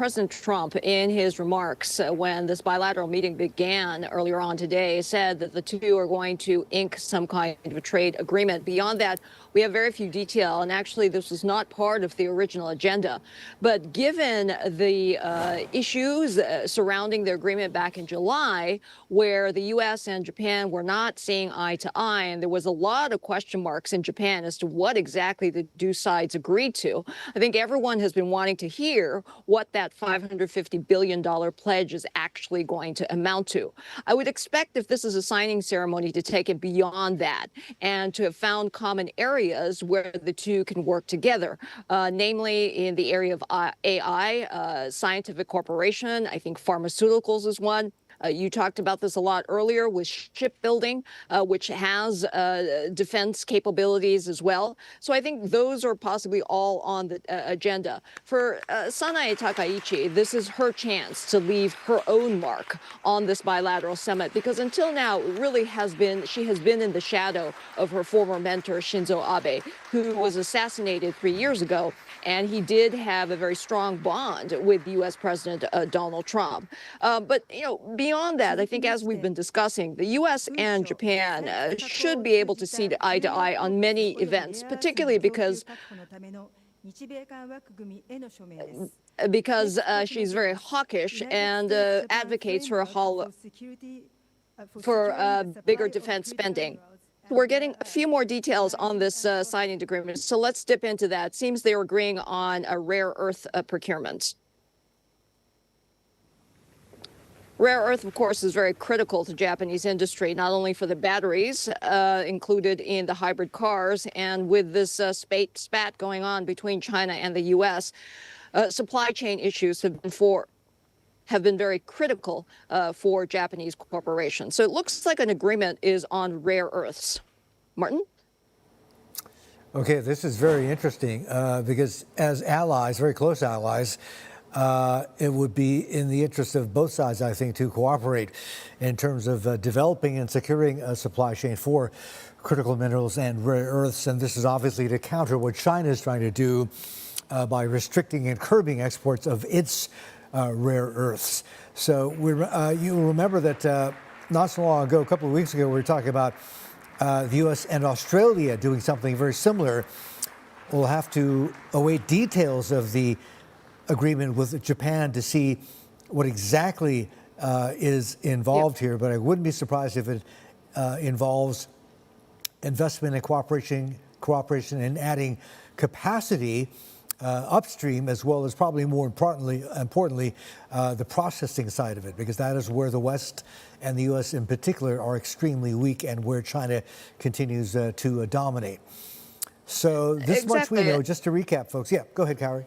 President Trump, in his remarks when this bilateral meeting began earlier on today, said that the two are going to ink some kind of a trade agreement. Beyond that, we have very few detail, and actually this was not part of the original agenda. But given the issues surrounding the agreement back in July, where the U.S. and Japan were not seeing eye to eye, and there was a lot of question marks in Japan as to what exactly the two sides agreed to, I think everyone has been wanting to hear what that $550 billion pledge is actually going to amount to. I would expect if this is a signing ceremony to take it beyond that and to have found common areas where the two can work together, namely in the area of AI, scientific cooperation. I think pharmaceuticals is one. You talked about this a lot earlier with shipbuilding, which has defense capabilities as well. So I think those are possibly all on the agenda. For Sanae Takaichi, this is her chance to leave her own mark on this bilateral summit, because until now, it really she has been in the shadow of her former mentor, Shinzo Abe, who was assassinated 3 years ago. And he did have a very strong bond with U.S. President Donald Trump. But, beyond that, I think as we've been discussing, the U.S. and Japan should be able to see eye to eye on many events, particularly because she's very hawkish and advocates for bigger defense spending. We're getting a few more details on this signing agreement, so let's dip into that. Seems they're agreeing on a rare earth procurement. Rare earth, of course, is very critical to Japanese industry, not only for the batteries included in the hybrid cars, and with this spat going on between China and the U.S., supply chain issues have been very critical for Japanese corporations. So it looks like an agreement is on rare earths. Martin? Okay, this is very interesting because as allies, very close allies, it would be in the interest of both sides, I think, to cooperate in terms of developing and securing a supply chain for critical minerals and rare earths. And this is obviously to counter what China is trying to do by restricting and curbing exports of its rare earths. So you remember that not so long ago, a couple of weeks ago, we were talking about the U.S. and Australia doing something very similar. We'll have to await details of the agreement with Japan to see what exactly is involved here, but I wouldn't be surprised if it involves investment and cooperation in adding capacity upstream, as well as probably more importantly, the processing side of it, because that is where the West and the U.S. in particular are extremely weak and where China continues to dominate. So this much we know. Just to recap, folks. Yeah, go ahead, Kaori.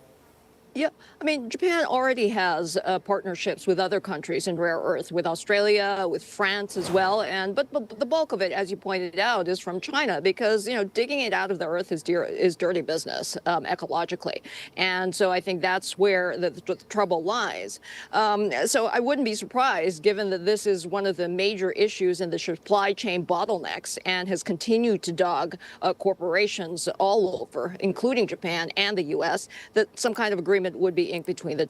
Yeah, I mean, Japan already has partnerships with other countries in rare earth, with Australia, with France as well. But the bulk of it, as you pointed out, is from China, because digging it out of the earth is dirty business ecologically, and so I think that's where the trouble lies. So I wouldn't be surprised, given that this is one of the major issues in the supply chain bottlenecks and has continued to dog corporations all over, including Japan and the U.S., that some kind of agreement would be inked between the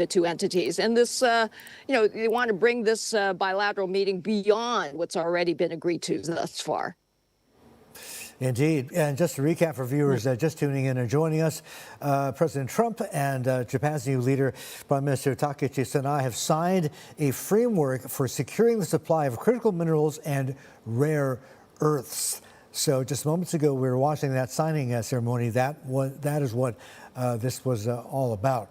two entities. And this, they want to bring this bilateral meeting beyond what's already been agreed to thus far. Indeed. And just to recap for viewers just tuning in and joining us, President Trump and Japan's new leader, Prime Minister Takaichi Sanae, have signed a framework for securing the supply of critical minerals and rare earths. So just moments ago, we were watching that signing ceremony. That is what this was all about.